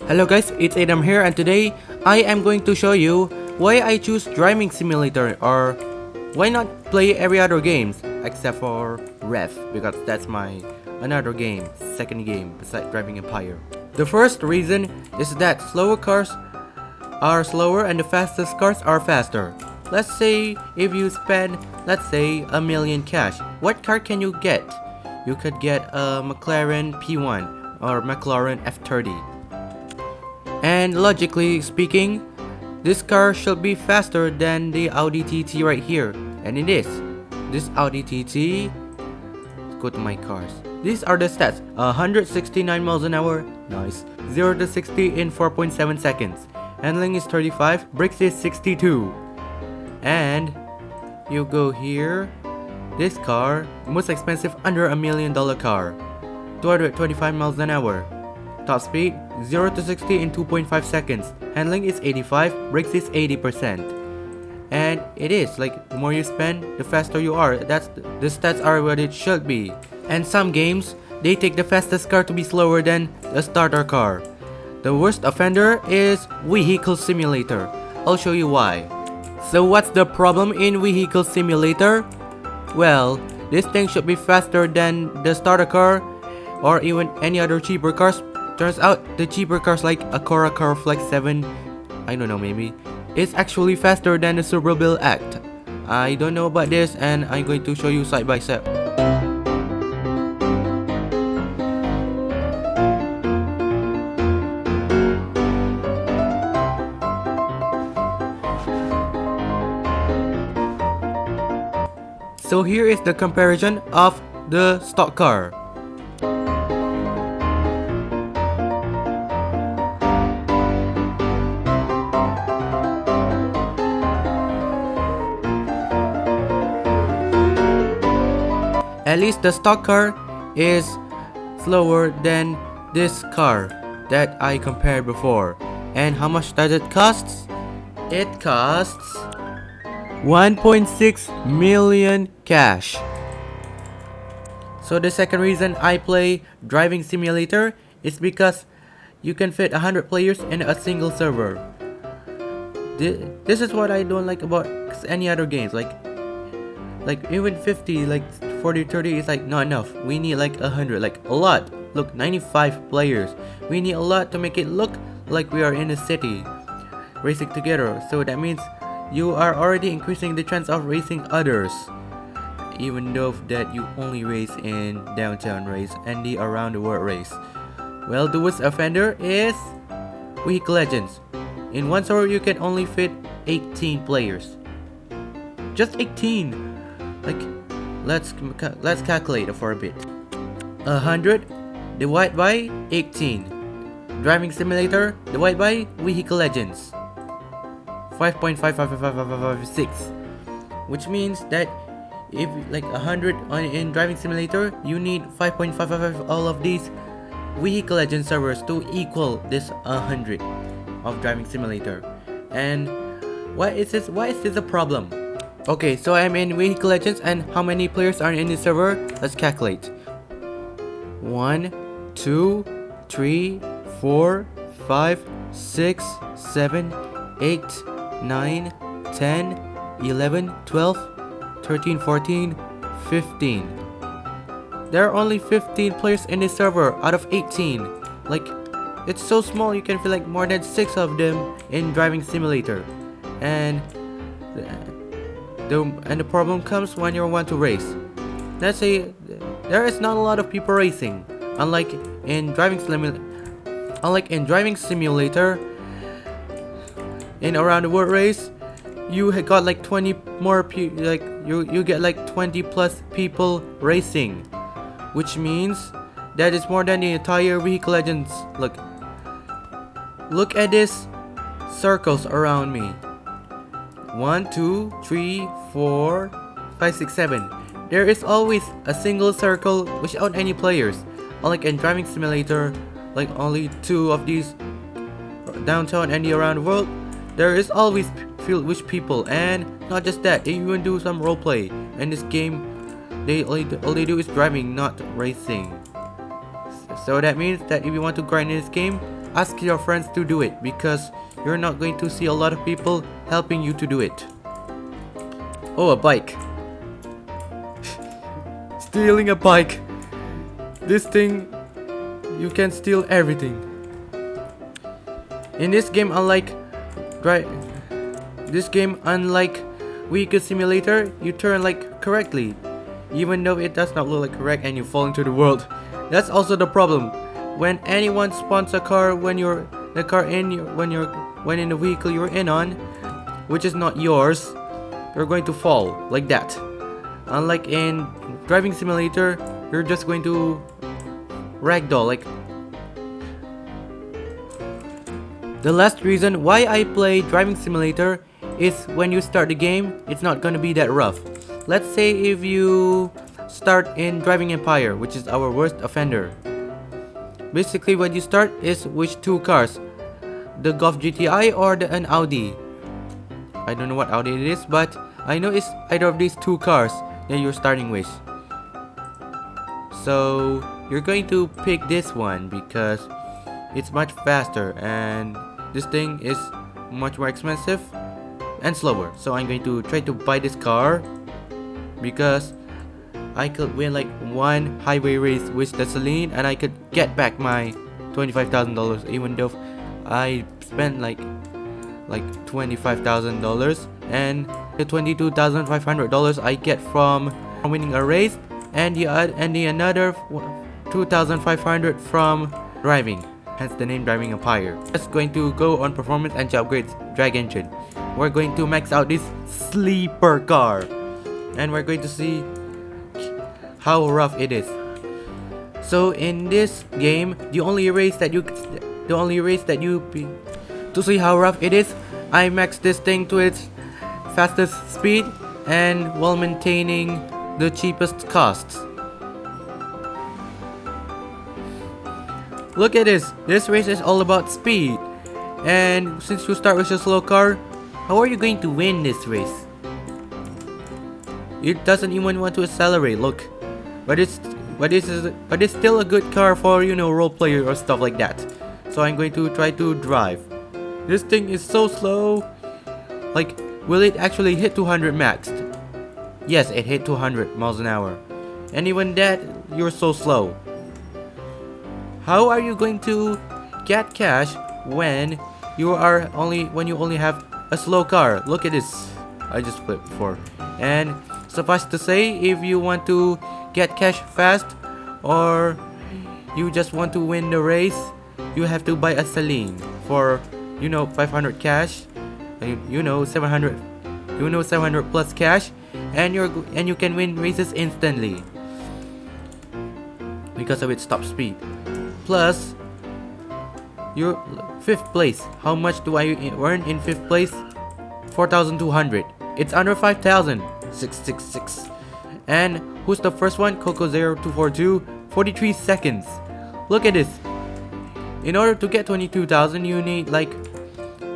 Hello guys, it's Adam here, and today I am going to show you why I choose driving simulator, or why not play every other games except for Ref, because that's my another game, second game besides Driving Empire. The first reason is that slower cars are slower and the fastest cars are faster. Let's say if you spend, let's say, $1 million cash, what car can you get? You could get a McLaren P1 or McLaren F30. And logically speaking, this car should be faster than the Audi TT right here, and it is. This Audi TT, let's go to my cars. These are the stats: 169 miles an hour, nice. 0 to 60 in 4.7 seconds. Handling is 35, brakes is 62. And you go here, this car, most expensive under $1 million car, 225 miles an hour. Top speed 0 to 60 in 2.5 seconds. Handling is 85, brakes is 80%. And it is like the more you spend, the faster you are. The stats are what it should be. And some games, they take the fastest car to be slower than the starter car. The worst offender is Vehicle Simulator. I'll show you why. So what's the problem in Vehicle Simulator? Well, this thing should be faster than the starter car or even any other cheaper cars. Turns out the cheaper cars like Acura Car Flex 7, I don't know, maybe, is actually faster than the Superbill Act. I don't know about this, and I'm going to show you side by side. So here is the comparison of the stock car. At least the stock car is slower than this car that I compared before. And how much does it cost? It costs 1.6 million cash. So the second reason I play Driving Simulator is because you can fit 100 players in a single server. This is what I don't like about any other games. Like even 50, like 40, 30 is like not enough. We need like 100, like a lot. Look, 95 players. We need a lot to make it look like we are in a city racing together. So that means you are already increasing the chance of racing others, even though that you only race in downtown race and the around the world race. Well, the worst offender is Vehicle Legends. In one server you can only fit 18 players. Just 18. Like, let's calculate it for a bit. 100 divided by 18. Driving Simulator divided by Vehicle Legends. 5.55556, which means that if like 100 in Driving Simulator, you need 5.555 all of these Vehicle Legends servers to equal this 100 of Driving Simulator. And why is this a problem? Okay, so I'm in Vehicle Legends, and how many players are in this server? Let's calculate. 1, 2, 3, 4, 5, 6, 7, 8, 9, 10, 11, 12, 13, 14, 15. There are only 15 players in this server out of 18. Like, it's so small, you can fit like more than 6 of them in Driving Simulator. And the problem comes when you want to race. Let's say there is not a lot of people racing. Unlike in Driving Simulator, in around the world race, you got like 20 more like you get like 20 plus people racing, which means that is more than the entire Vehicle Legends. Look at this circles around me. 1, 2, 3, 4, 5, 6, 7. There is always a single circle without any players. Unlike in Driving Simulator, like only 2 of these downtown and the around the world, there is always filled with people. And not just that, they even do some roleplay. In this game, all they do is driving, not racing. So that means that if you want to grind in this game, ask your friends to do it because you're not going to see a lot of people helping you to do it. Oh, a bike. Stealing a bike. This thing, you can steal everything. In this game, unlike Vehicle Simulator, you turn like correctly, even though it does not look like correct and you fall into the world. That's also the problem. When anyone spawns a car when you're when in the vehicle you're in on, which is not yours, you're going to fall like that. Unlike in Driving Simulator, you're just going to ragdoll like. The last reason why I play Driving Simulator is when you start the game, it's not gonna be that rough. Let's say if you start in Driving Empire, which is our worst offender. Basically what you start is which two cars, the Golf GTI or an Audi. I don't know what Audi it is, but I know it's either of these two cars that you're starting with. So you're going to pick this one because it's much faster and this thing is much more expensive and slower. So I'm going to try to buy this car because I could win like one highway race with the Celine and I could get back my $25,000, even though I spent like $25,000, and the $22,500 I get from winning a race, and the another $2,500 from driving. Hence the name Driving Empire. Just going to go on performance and to upgrade drag engine. We're going to max out this sleeper car, and we're going to see how rough it is. So in this game, to see how rough it is, I maxed this thing to its fastest speed and while maintaining the cheapest costs. Look at this. This race is all about speed. And since you start with a slow car, how are you going to win this race? It doesn't even want to accelerate, look. But it's still a good car for, you know, role player or stuff like that. So I'm going to try to drive. This thing is so slow. Like, will it actually hit 200 maxed? Yes, it hit 200 miles an hour. And even that, you're so slow. How are you going to get cash when you only have a slow car? Look at this. I just flipped before. And suffice to say, if you want to get cash fast or you just want to win the race, you have to buy a Celine for, you know, 500 cash, you know, 700 plus cash, and you can win races instantly because of its top speed. Plus your 5th place. How much do I earn in 5th place? 4,200. It's under 5,000. 666. And who's the first one? Coco0242. 43 seconds. Look at this. In order to get 22,000, you need like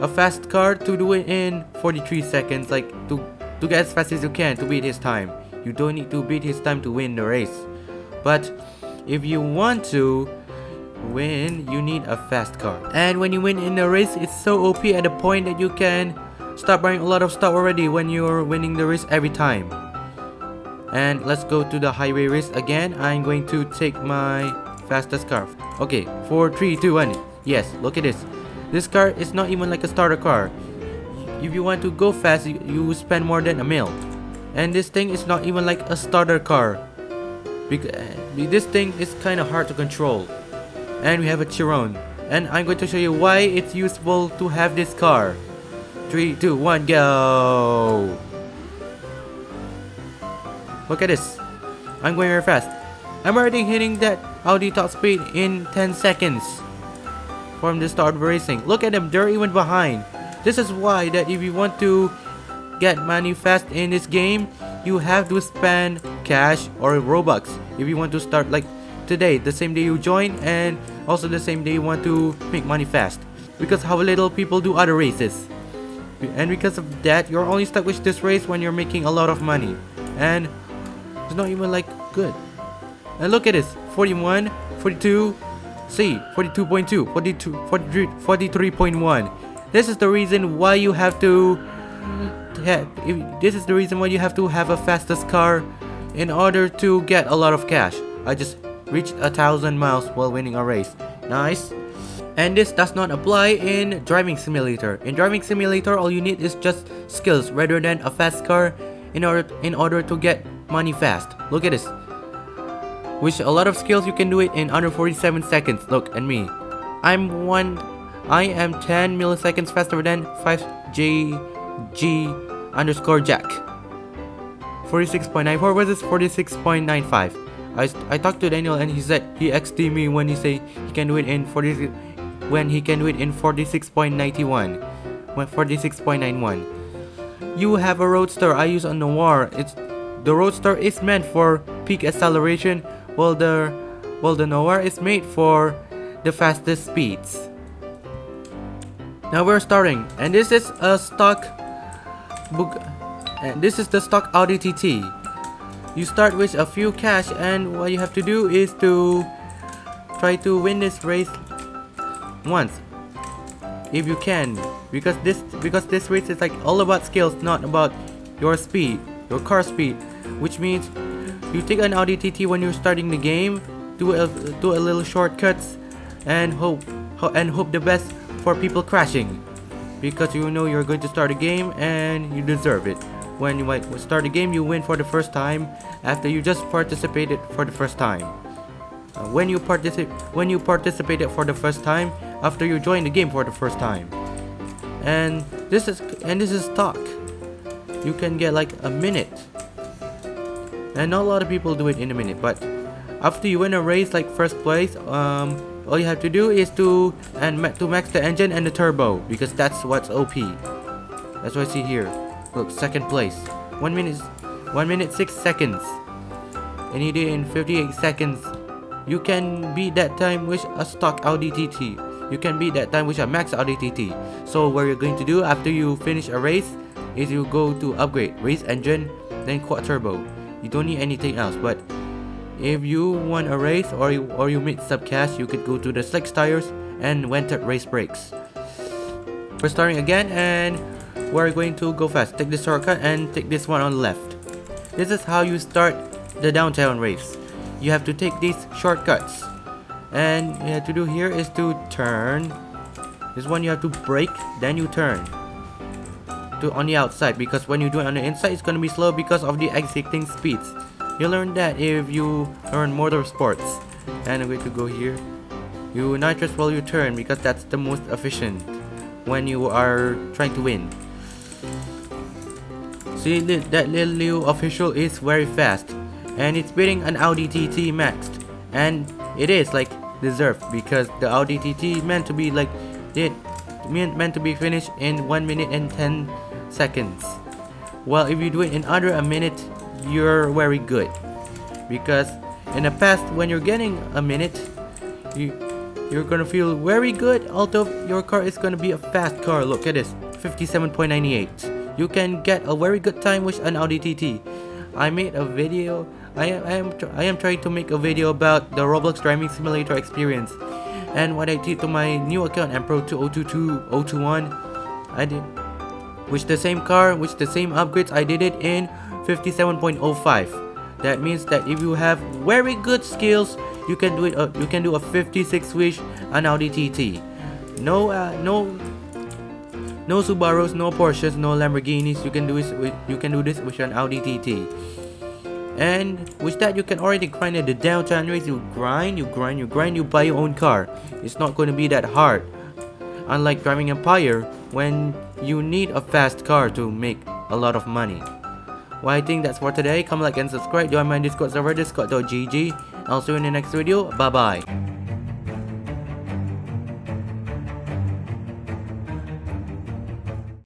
a fast car to do it in 43 seconds, like to get as fast as you can to beat his time. You don't need to beat his time to win the race. But if you want to win, you need a fast car. And when you win in a race, it's so OP at the point that you can start buying a lot of stuff already when you're winning the race every time. And let's go to the highway race again. I'm going to take my fastest car. Okay, 4, 3, 2, 1. Yes, look at this. This car is not even like a starter car. If you want to go fast, you spend more than $1 million. And this thing is not even like a starter car. This thing is kind of hard to control. And we have a Chiron. And I'm going to show you why it's useful to have this car. 3, 2, 1, go! Look at this. I'm going very fast. I'm already hitting that Audi top speed in 10 seconds from the start of racing. Look at them, they're even behind. This is why that if you want to get money fast in this game, you have to spend cash or Robux. If you want to start like today, the same day you join, and also the same day you want to make money fast. Because how little people do other races. And because of that, you're only stuck with this race when you're making a lot of money. And it's not even like good. And look at this, 41, 42, C 42.2, 42, 43, 43.1. This is the reason why you have to this is the reason why you have to have a fastest car in order to get a lot of cash. I just reached 1,000 miles while winning a race. Nice. And this does not apply in Driving Simulator. In Driving Simulator, all you need is just skills rather than a fast car in order to get money fast. Look at this. With a lot of skills, you can do it in under 47 seconds. Look at me. I am 10 milliseconds faster than 5JG_Jack. 46.94 versus 46.95. I talked to Daniel and he said he XD me when he say he can do it in 46.91. 46.91. You have a Roadster. I use a Noir. The Roadster is meant for peak acceleration, while the Noir is made for the fastest speeds. Now we're starting, and this is a stock book. And this is the stock Audi TT. You start with a few cash, and what you have to do is to try to win this race once, if you can, because this race is like all about skills, not about your speed, your car speed. Which means you take an Audi TT when you're starting the game, do a little shortcuts, and hope the best for people crashing, because you know you're going to start a game and you deserve it. When you start a game, you win for the first time after you just participated for the first time. When you participated for the first time after you join the game for the first time. And this is stock. You can get like a minute. And not a lot of people do it in a minute, but after you win a race like first place, all you have to do is to max the engine and the turbo, because that's what's OP. That's what I see here. Look, second place. 1 minute 6 seconds. And you did it in 58 seconds. You can beat that time with a stock Audi TT. You can beat that time with a max Audi TT. So what you're going to do after you finish a race is you go to upgrade race engine, then quad turbo. You don't need anything else. But if you won a race or you made some cash, you could go to the slicks tires and rented race brakes. We're starting again, and we're going to go fast. Take this shortcut and take this one on the left. This is how you start the downtown race. You have to take these shortcuts, and you have to do here is to turn. This one you have to brake, then you turn on the outside, because when you do it on the inside, it's gonna be slow because of the exiting speeds. You learn that if you learn motorsports. And I'm going to go here. You nitrous while you turn, because that's the most efficient when you are trying to win. See, that little official is very fast, and it's beating an Audi TT maxed, and it is like deserved, because the Audi TT meant to be like meant to be finished in 1 minute and 10 seconds. Well, if you do it in under a minute, you're very good, because in the past when you're getting a minute, you're gonna feel very good, although your car is gonna be a fast car. Look at this, 57.98. You can get a very good time with an Audi TT. I made a video. I am trying to make a video about the Roblox Driving Simulator experience, and what I did to my new account, Pro 2022-021, I did with the same car, with the same upgrades. I did it in 57.05. That means that if you have very good skills, you can do it. You can do a 56 with an Audi TT. No Subarus, no Porsches, no Lamborghinis. You can do this with an Audi TT. And with that, you can already grind at the downtown race. You grind, you buy your own car. It's not going to be that hard. Unlike driving Empire, when you need a fast car to make a lot of money. Well, I think that's for today. Come like and subscribe. Join my Discord server, discord.gg. I'll see you in the next video. Bye bye.